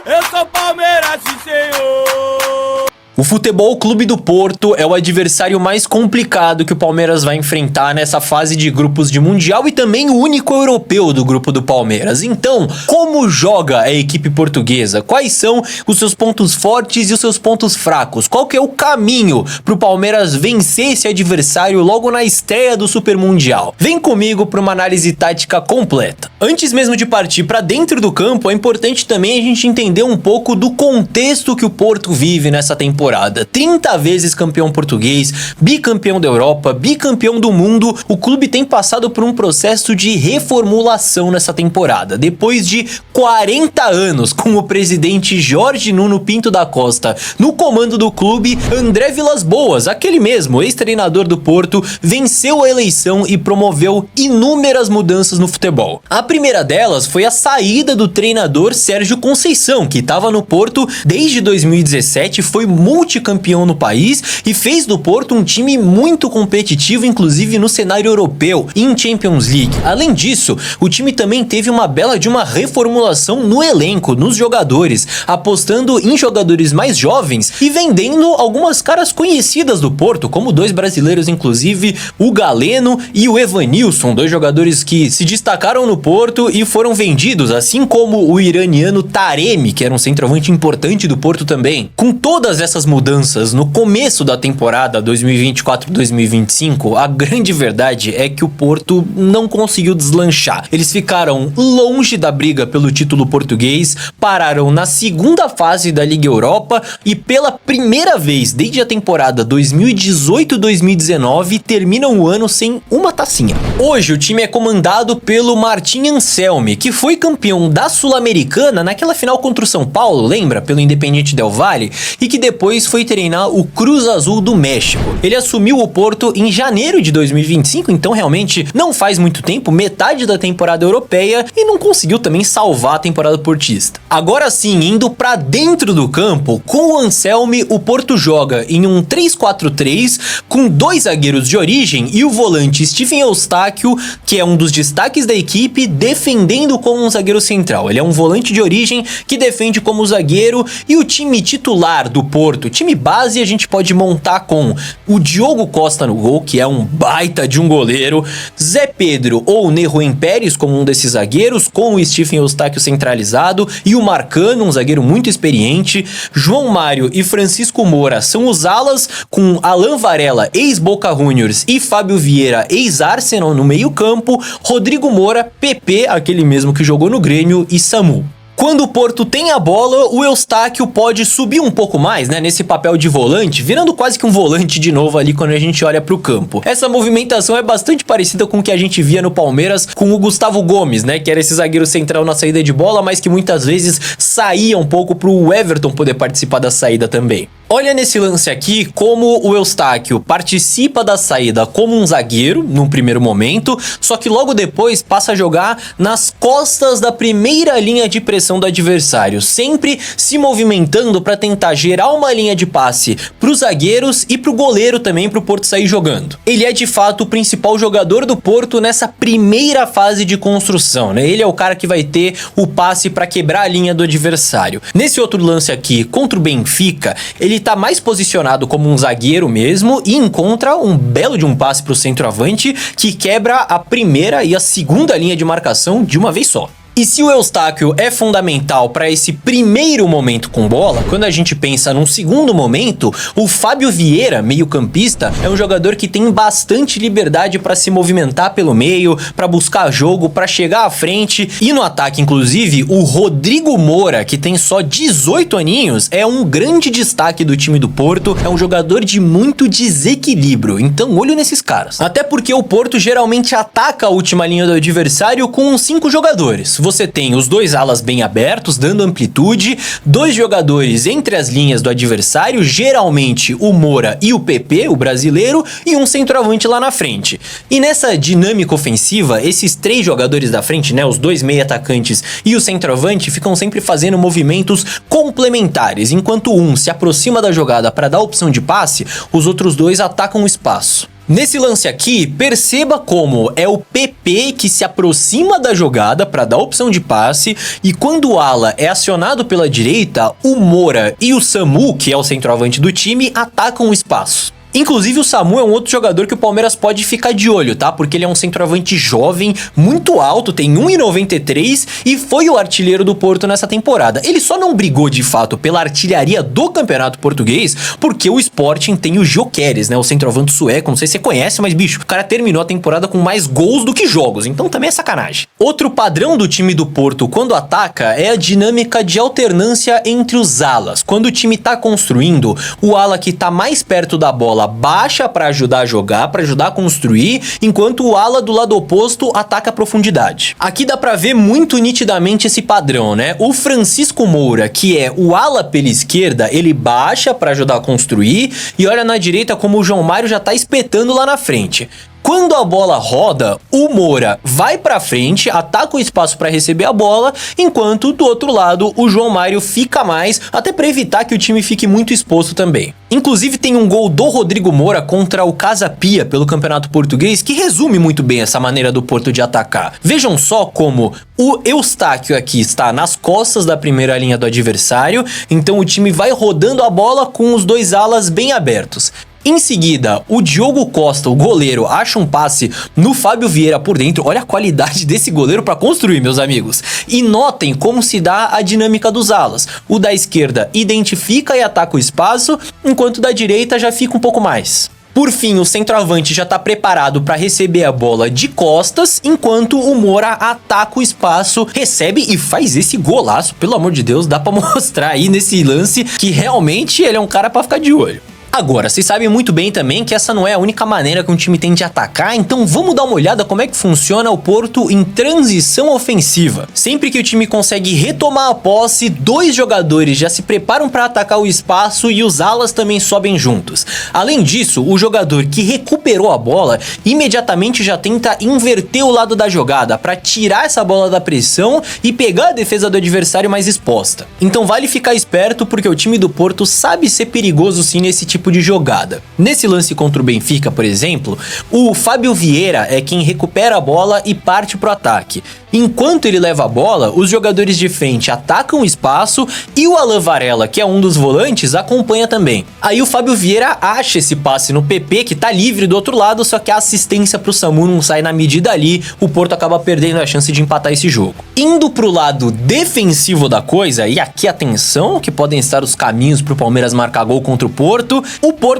Eu sou Palmeiras, sim, senhor. O Futebol Clube do Porto é o adversário mais complicado que o Palmeiras vai enfrentar nessa fase de grupos de Mundial e também o único europeu do grupo do Palmeiras. Então, como joga a equipe portuguesa? Quais são os seus pontos fortes e os seus pontos fracos? Qual que é o caminho para o Palmeiras vencer esse adversário logo na estreia do Super Mundial? Vem comigo para uma análise tática completa. Antes mesmo de partir para dentro do campo, é importante também a gente entender um pouco do contexto que o Porto vive nessa temporada. 30 vezes campeão português, bicampeão da Europa, bicampeão do mundo, o clube tem passado por um processo de reformulação nessa temporada. Depois de 40 anos com o presidente Jorge Nuno Pinto da Costa no comando do clube, André Vilas-Boas, aquele mesmo ex-treinador do Porto, venceu a eleição e promoveu inúmeras mudanças no futebol. A primeira delas foi a saída do treinador Sérgio Conceição, que estava no Porto desde 2017, foi multicampeão no país e fez do Porto um time muito competitivo, inclusive no cenário europeu e em Champions League. Além disso, o time também teve uma bela de uma reformulação no elenco, nos jogadores, apostando em jogadores mais jovens e vendendo algumas caras conhecidas do Porto, como dois brasileiros inclusive, o Galeno e o Evanilson, dois jogadores que se destacaram no Porto e foram vendidos, assim como o iraniano Taremi, que era um centroavante importante do Porto também. Com todas essas mudanças no começo da temporada 2024-2025, a grande verdade é que o Porto não conseguiu deslanchar. Eles ficaram longe da briga pelo título português, pararam na segunda fase da Liga Europa e pela primeira vez desde a temporada 2018-2019 terminam o ano sem uma tacinha. Hoje o time é comandado pelo Martin Anselmi, que foi campeão da Sul-Americana naquela final contra o São Paulo, lembra? Pelo Independiente del Valle, e que depois foi treinar o Cruz Azul do México. Ele assumiu o Porto em janeiro de 2025, então realmente não faz muito tempo, metade da temporada europeia, e não conseguiu também salvar a temporada portista. Agora sim, indo pra dentro do campo, com o Anselmi, o Porto joga em um 3-4-3 com dois zagueiros de origem e o volante Stephen Eustáquio, que é um dos destaques da equipe, defendendo como um zagueiro central. Ele é um volante de origem que defende como zagueiro, e o time titular do Porto, time base, a gente pode montar com o Diogo Costa no gol, que é um baita de um goleiro, Zé Pedro ou Neruen Pérez como um desses zagueiros, com o Stephen Eustáquio centralizado, e o Marcano, um zagueiro muito experiente. João Mário e Francisco Moura são os alas, com Alan Varela, ex-Boca Juniors, e Fábio Vieira, ex-Arsenal no meio campo, Rodrigo Moura, PP, aquele mesmo que jogou no Grêmio, e Samu. Quando o Porto tem a bola, o Eustáquio pode subir um pouco mais, né, nesse papel de volante, virando quase que um volante de novo ali quando a gente olha pro campo. Essa movimentação é bastante parecida com o que a gente via no Palmeiras com o Gustavo Gomes, né, que era esse zagueiro central na saída de bola, mas que muitas vezes saía um pouco pro Everton poder participar da saída também. Olha nesse lance aqui como o Eustáquio participa da saída como um zagueiro num primeiro momento, só que logo depois passa a jogar nas costas da primeira linha de pressão do adversário, sempre se movimentando para tentar gerar uma linha de passe para os zagueiros e para o goleiro também, para o Porto sair jogando. Ele é de fato o principal jogador do Porto nessa primeira fase de construção, né? Ele é o cara que vai ter o passe para quebrar a linha do adversário. Nesse outro lance aqui contra o Benfica, ele tá mais posicionado como um zagueiro mesmo e encontra um belo de um passe pro centroavante que quebra a primeira e a segunda linha de marcação de uma vez só. E se o Eustáquio é fundamental para esse primeiro momento com bola, quando a gente pensa num segundo momento, o Fábio Vieira, meio-campista, é um jogador que tem bastante liberdade para se movimentar pelo meio, para buscar jogo, para chegar à frente. E no ataque, inclusive, o Rodrigo Moura, que tem só 18 aninhos, é um grande destaque do time do Porto, é um jogador de muito desequilíbrio. Então, olho nesses caras. Até porque o Porto geralmente ataca a última linha do adversário com 5 jogadores. Você tem os dois alas bem abertos, dando amplitude, dois jogadores entre as linhas do adversário, geralmente o Moura e o PP, o brasileiro, e um centroavante lá na frente. E nessa dinâmica ofensiva, esses 3 jogadores da frente, né, os 2 meio-atacantes e o centroavante, ficam sempre fazendo movimentos complementares. Enquanto um se aproxima da jogada para dar opção de passe, os outros 2 atacam o espaço. Nesse lance aqui, perceba como é o PP que se aproxima da jogada para dar opção de passe, e quando o ala é acionado pela direita, o Moura e o Samu, que é o centroavante do time, atacam o espaço. Inclusive o Samu é um outro jogador que o Palmeiras pode ficar de olho, tá? Porque ele é um centroavante jovem, muito alto, tem 1,93 e foi o artilheiro do Porto nessa temporada. Ele só não brigou de fato pela artilharia do Campeonato Português porque o Sporting tem o Gyökeres, né? O centroavante sueco, não sei se você conhece, mas bicho, o cara terminou a temporada com mais gols do que jogos, então também é sacanagem. Outro padrão do time do Porto quando ataca é a dinâmica de alternância entre os alas. Quando o time tá construindo, o ala que tá mais perto da bola baixa para ajudar a jogar, para ajudar a construir, enquanto o ala do lado oposto ataca a profundidade. Aqui dá para ver muito nitidamente esse padrão, né? O Francisco Moura, que é o ala pela esquerda, ele baixa para ajudar a construir, e olha na direita como o João Mário já tá espetando lá na frente. Quando a bola roda, o Moura vai pra frente, ataca o espaço para receber a bola, enquanto do outro lado o João Mário fica mais, até para evitar que o time fique muito exposto também. Inclusive tem um gol do Rodrigo Moura contra o Casa Pia pelo Campeonato Português que resume muito bem essa maneira do Porto de atacar. Vejam só como o Eustáquio aqui está nas costas da primeira linha do adversário, então o time vai rodando a bola com os dois alas bem abertos. Em seguida, o Diogo Costa, o goleiro, acha um passe no Fábio Vieira por dentro. Olha a qualidade desse goleiro para construir, meus amigos. E notem como se dá a dinâmica dos alas. O da esquerda identifica e ataca o espaço, enquanto o da direita já fica um pouco mais. Por fim, o centroavante já está preparado para receber a bola de costas, enquanto o Moura ataca o espaço, recebe e faz esse golaço. Pelo amor de Deus, dá para mostrar aí nesse lance que realmente ele é um cara para ficar de olho. Agora, vocês sabem muito bem também que essa não é a única maneira que um time tem de atacar, então vamos dar uma olhada como é que funciona o Porto em transição ofensiva. Sempre que o time consegue retomar a posse, dois jogadores já se preparam para atacar o espaço e os alas também sobem juntos. Além disso, o jogador que recuperou a bola imediatamente já tenta inverter o lado da jogada para tirar essa bola da pressão e pegar a defesa do adversário mais exposta. Então vale ficar esperto porque o time do Porto sabe ser perigoso sim nesse tipo de jogada. Nesse lance contra o Benfica, por exemplo, o Fábio Vieira é quem recupera a bola e parte pro ataque. Enquanto ele leva a bola, os jogadores de frente atacam o espaço e o Alan Varela, que é um dos volantes, acompanha também. Aí o Fábio Vieira acha esse passe no PP, que tá livre do outro lado, só que a assistência pro Samu não sai na medida ali, o Porto acaba perdendo a chance de empatar esse jogo. Indo pro lado defensivo da coisa, e aqui atenção, que podem estar os caminhos pro Palmeiras marcar gol contra o Porto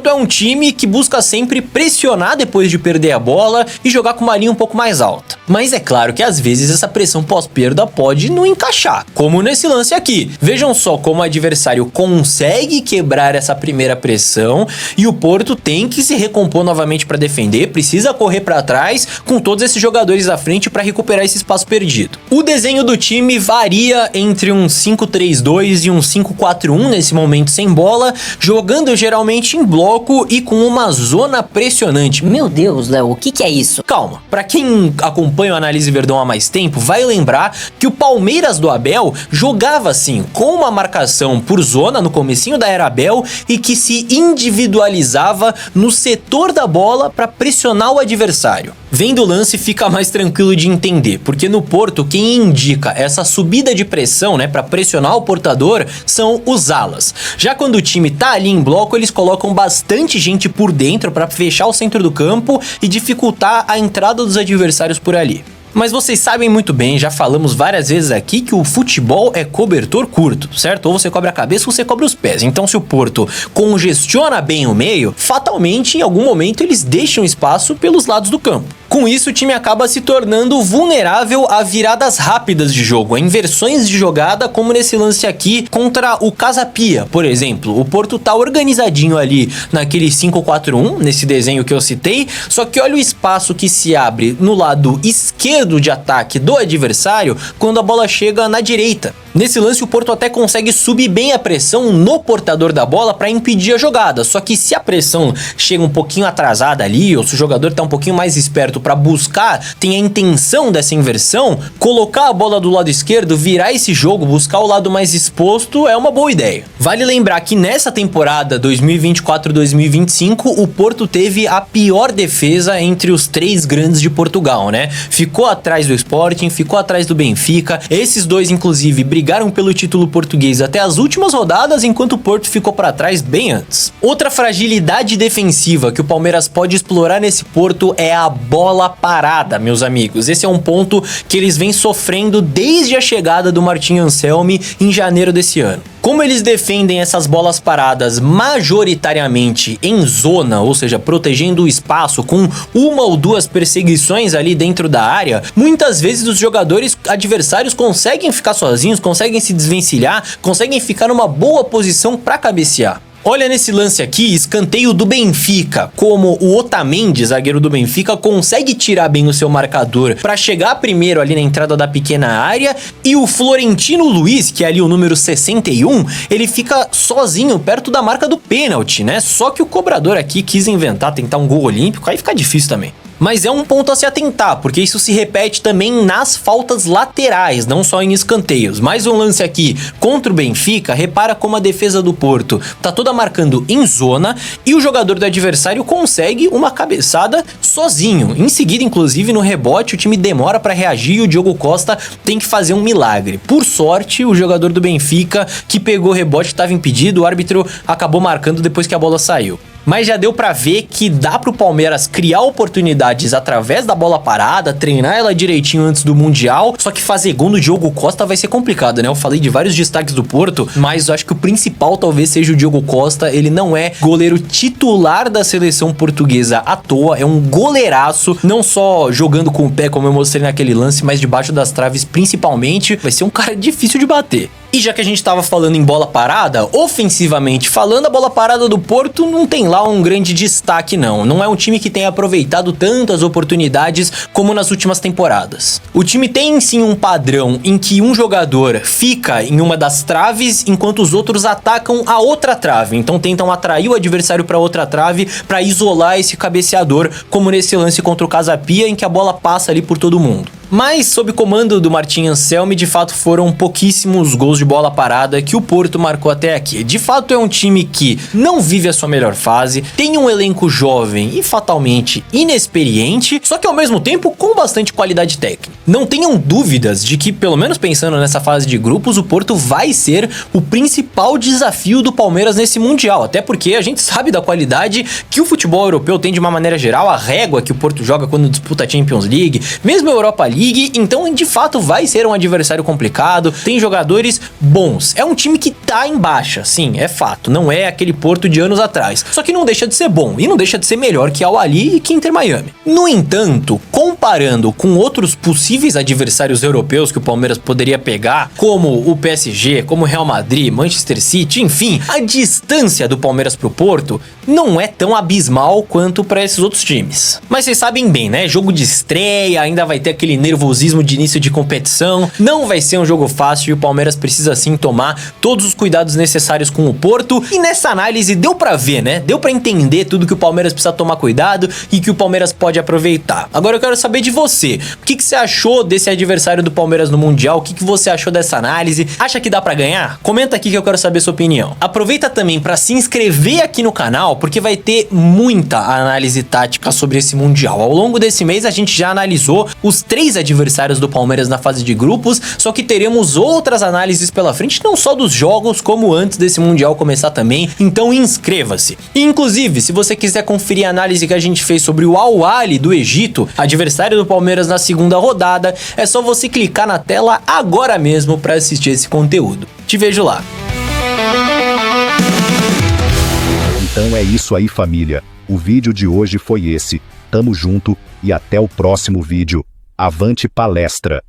é um time que busca sempre pressionar depois de perder a bola e jogar com uma linha um pouco mais alta. Mas é claro que às vezes essa pressão pós-perda pode não encaixar, como nesse lance aqui. Vejam só como o adversário consegue quebrar essa primeira pressão e o Porto tem que se recompor novamente para defender, precisa correr para trás com todos esses jogadores à frente para recuperar esse espaço perdido. O desenho do time varia entre um 5-3-2 e um 5-4-1 nesse momento sem bola, jogando geralmente em bloco e com uma zona pressionante. Meu Deus, Léo, o que é isso? Calma, para quem acompanha o Análise Verdão há mais tempo, vai lembrar que o Palmeiras do Abel jogava assim, com uma marcação por zona no comecinho da era Abel e que se individualizava no setor da bola para pressionar o adversário. Vendo o lance fica mais tranquilo de entender, porque no Porto quem indica essa subida de pressão, né, para pressionar o portador são os alas. Já quando o time tá ali em bloco, eles colocam bastante gente por dentro para fechar o centro do campo e dificultar a entrada dos adversários por ali. Mas vocês sabem muito bem, já falamos várias vezes aqui que o futebol é cobertor curto, certo? Ou você cobre a cabeça ou você cobre os pés. Então se o Porto congestiona bem o meio, fatalmente em algum momento eles deixam espaço pelos lados do campo. Com isso o time acaba se tornando vulnerável a viradas rápidas de jogo, a inversões de jogada, como nesse lance aqui contra o Casa Pia, por exemplo. O Porto tá organizadinho ali naquele 5-4-1, nesse desenho que eu citei, só que olha o espaço que se abre no lado esquerdo de ataque do adversário quando a bola chega na direita. Nesse lance o Porto até consegue subir bem a pressão no portador da bola para impedir a jogada, só que se a pressão chega um pouquinho atrasada ali, ou se o jogador tá um pouquinho mais esperto para buscar, tem a intenção dessa inversão, colocar a bola do lado esquerdo, virar esse jogo, buscar o lado mais exposto é uma boa ideia. Vale lembrar que nessa temporada 2024-2025 o Porto teve a pior defesa entre os três grandes de Portugal, né? Ficou atrás do Sporting, ficou atrás do Benfica. Esses dois, inclusive, brigaram pelo título português até as últimas rodadas, enquanto o Porto ficou para trás bem antes. Outra fragilidade defensiva que o Palmeiras pode explorar nesse Porto é a bola parada, meus amigos. Esse é um ponto que eles vêm sofrendo desde a chegada do Martin Anselmi em janeiro desse ano. Como eles defendem essas bolas paradas majoritariamente em zona, ou seja, protegendo o espaço com uma ou duas perseguições ali dentro da área, muitas vezes os jogadores adversários conseguem ficar sozinhos, conseguem se desvencilhar, conseguem ficar numa boa posição para cabecear. Olha nesse lance aqui, escanteio do Benfica, como o Otamendi, zagueiro do Benfica, consegue tirar bem o seu marcador para chegar primeiro ali na entrada da pequena área, e o Florentino Luiz, que é ali o número 61, ele fica sozinho perto da marca do pênalti, né? Só que o cobrador aqui quis tentar um gol olímpico, aí fica difícil também. Mas é um ponto a se atentar, porque isso se repete também nas faltas laterais, não só em escanteios. Mais um lance aqui contra o Benfica, repara como a defesa do Porto tá toda marcando em zona e o jogador do adversário consegue uma cabeçada sozinho. Em seguida, inclusive, no rebote, o time demora para reagir e o Diogo Costa tem que fazer um milagre. Por sorte, o jogador do Benfica que pegou o rebote estava impedido, o árbitro acabou marcando depois que a bola saiu. Mas já deu pra ver que dá pro Palmeiras criar oportunidades através da bola parada, treinar ela direitinho antes do Mundial, só que fazer gol no Diogo Costa vai ser complicado, né? Eu falei de vários destaques do Porto, mas eu acho que o principal talvez seja o Diogo Costa. Ele não é goleiro titular da seleção portuguesa à toa, é um goleiraço, não só jogando com o pé, como eu mostrei naquele lance, mas debaixo das traves principalmente. Vai ser um cara difícil de bater. E já que a gente tava falando em bola parada, ofensivamente falando, a bola parada do Porto não tem lá um grande destaque não. Não é um time que tenha aproveitado tantas oportunidades como nas últimas temporadas. O time tem sim um padrão em que um jogador fica em uma das traves enquanto os outros atacam a outra trave. Então tentam atrair o adversário para outra trave para isolar esse cabeceador, como nesse lance contra o Casa Pia, em que a bola passa ali por todo mundo. Mas, sob comando do Martin Anselmi, de fato foram pouquíssimos gols de bola parada que o Porto marcou até aqui. De fato é um time que não vive a sua melhor fase, tem um elenco jovem e fatalmente inexperiente, só que ao mesmo tempo com bastante qualidade técnica. Não tenham dúvidas de que, pelo menos pensando nessa fase de grupos, o Porto vai ser o principal desafio do Palmeiras nesse Mundial. Até porque a gente sabe da qualidade que o futebol europeu tem de uma maneira geral, a régua que o Porto joga quando disputa a Champions League, mesmo a Europa League. Então de fato vai ser um adversário complicado, tem jogadores bons, é um time que tá em baixa, sim, é fato, não é aquele Porto de anos atrás, só que não deixa de ser bom e não deixa de ser melhor que Al Ahly e que Inter Miami. No entanto, comparando com outros possíveis adversários europeus que o Palmeiras poderia pegar, como o PSG, como o Real Madrid, Manchester City, enfim, a distância do Palmeiras pro Porto não é tão abismal quanto para esses outros times. Mas vocês sabem bem, né? Jogo de estreia, ainda vai ter aquele nervosismo de início de competição, não vai ser um jogo fácil e o Palmeiras precisa sim tomar todos os cuidados necessários com o Porto. E nessa análise deu pra ver, né? Deu pra entender tudo que o Palmeiras precisa tomar cuidado e que o Palmeiras pode aproveitar. Agora eu quero saber de você. O que você achou desse adversário do Palmeiras no Mundial? O que você achou dessa análise? Acha que dá pra ganhar? Comenta aqui que eu quero saber sua opinião. Aproveita também pra se inscrever aqui no canal, porque vai ter muita análise tática sobre esse Mundial. Ao longo desse mês a gente já analisou os 3 adversários do Palmeiras na fase de grupos, só que teremos outras análises pela frente, não só dos jogos, como antes desse Mundial começar também, então inscreva-se. E inclusive, se você quiser conferir a análise que a gente fez sobre o Al Ahly do Egito, adversário do Palmeiras na segunda rodada, é só você clicar na tela agora mesmo para assistir esse conteúdo. Te vejo lá. Então é isso aí, família. O vídeo de hoje foi esse. Tamo junto e até o próximo vídeo. Avante palestra!